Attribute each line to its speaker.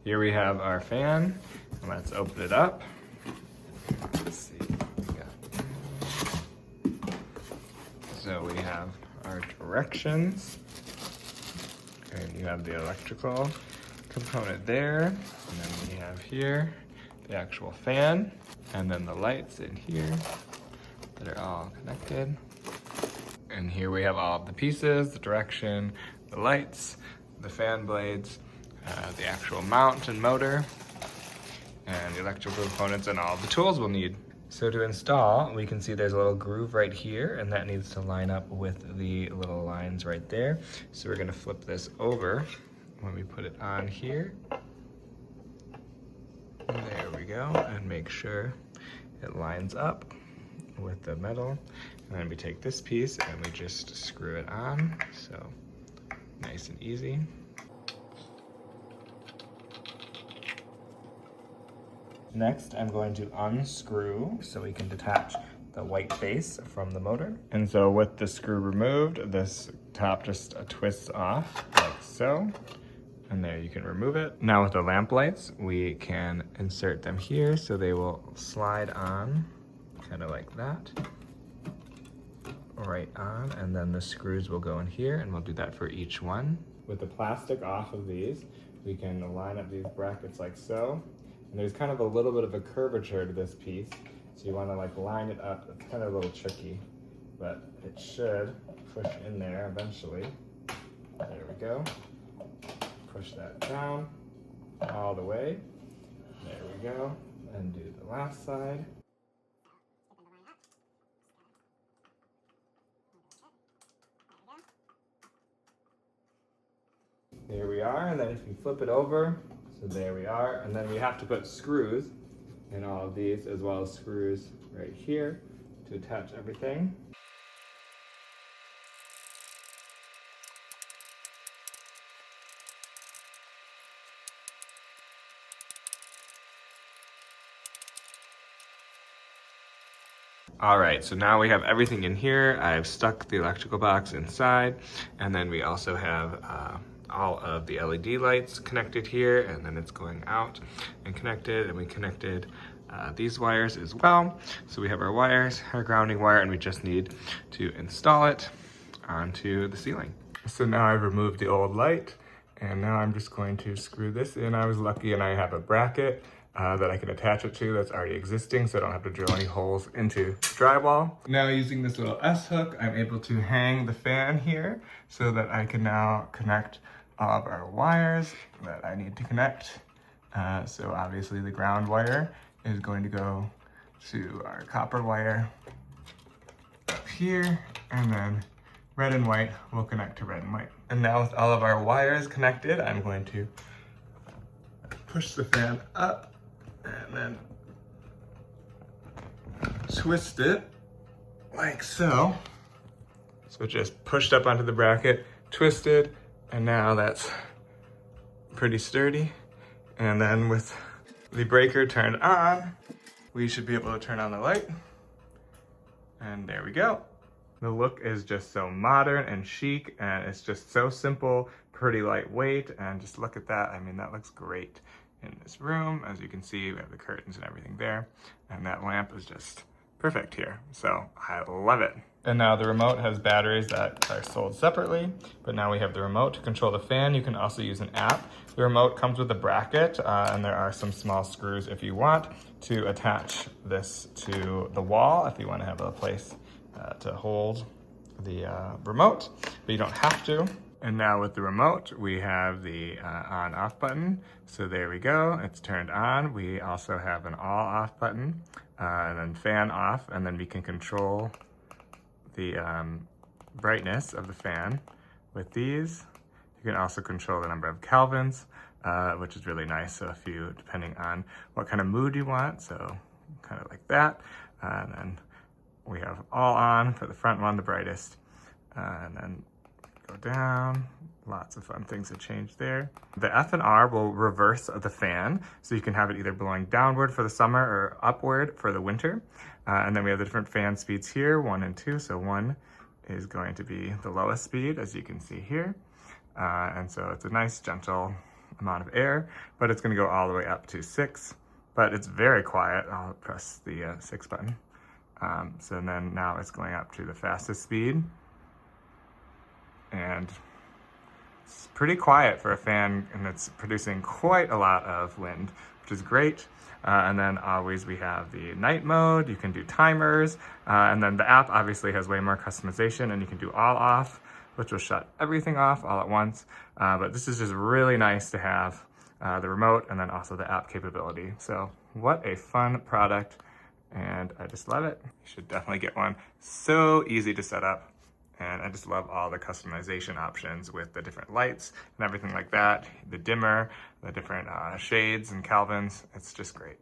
Speaker 1: Here we have our fan. Let's open it up. Let's see. So we have our directions. And you have the electrical component there. And then we have here the actual fan. And then the lights in here that are all connected. And here we have all of the pieces, the direction, the lights, the fan blades, the actual mount and motor, and the electrical components and all the tools we'll need. So to install, we can see there's a little groove right here, and that needs to line up with the little lines right there. So we're gonna flip this over when we put it on here. There we go, and make sure it lines up with the metal. And then we take this piece and we just screw it on. So nice and easy. Next, I'm going to unscrew so we can detach the white base from the motor. And so with the screw removed, this top just twists off like so. And there you can remove it. Now with the lamp lights, we can insert them here so they will slide on, kind of like that. Right on, and then the screws will go in here, and we'll do that for each one. With the plastic off of these, we can line up these brackets like so. And there's kind of a little bit of a curvature to this piece, so you want to like line it up. It's kind of a little tricky, but it should push in there eventually. There we go. Push that down all the way. There we go. And do the last side. There we are, and then if you flip it over, so there we are, and then we have to put screws in all of these, as well as screws right here to attach everything. All right, so now we have everything in here. I've stuck the electrical box inside, and then we also have all of the LED lights connected here, and then it's going out and connected, and we connected these wires as well. So we have our wires, our grounding wire, and we just need to install it onto the ceiling. So now I've removed the old light, and now I'm just going to screw this in. I was lucky and I have a bracket that I can attach it to that's already existing, so I don't have to drill any holes into drywall. Now using this little S-hook, I'm able to hang the fan here so that I can now connect all of our wires that I need to connect. So obviously the ground wire is going to go to our copper wire up here, and then red and white will connect to red and white. And now with all of our wires connected, I'm going to push the fan up and then twist it like so. So it just pushed up onto the bracket, twisted, and now that's pretty sturdy. And then with the breaker turned on, we should be able to turn on the light. And there we go. The look is just so modern and chic, and it's just so simple, pretty lightweight, and just look at that. I mean, that looks great in this room. As you can see, we have the curtains and everything there, and that lamp is just perfect here. So I love it. And now the remote has batteries that are sold separately, but now we have the remote to control the fan. You can also use an app. The remote comes with a bracket, and there are some small screws if you want to attach this to the wall, if you want to have a place to hold the remote, but you don't have to. And now with the remote, we have the on-off button. So there we go, it's turned on. We also have an all-off button, and then fan off, and then we can control the brightness of the fan with these. You can also control the number of kelvins, which is really nice. So if you, depending on what kind of mood you want, so kind of like that. And then we have all on for the front one, the brightest, and then go down. Lots of fun things to change there. The F and R will reverse the fan, so you can have it either blowing downward for the summer or upward for the winter. And then we have the different fan speeds here, 1 and 2. So 1 is going to be the lowest speed, as you can see here. And so it's a nice, gentle amount of air, but it's gonna go all the way up to 6, but it's very quiet. I'll press the 6 button. So then now it's going up to the fastest speed, and it's pretty quiet for a fan, and it's producing quite a lot of wind, which is great. And then always we have the night mode. You can do timers, and then the app obviously has way more customization, and you can do all off, which will shut everything off all at once. But this is just really nice to have the remote and then also the app capability. So what a fun product, and I just love it. You should definitely get one. So easy to set up. And I just love all the customization options with the different lights and everything like that. The dimmer, the different shades and Kelvins. It's just great.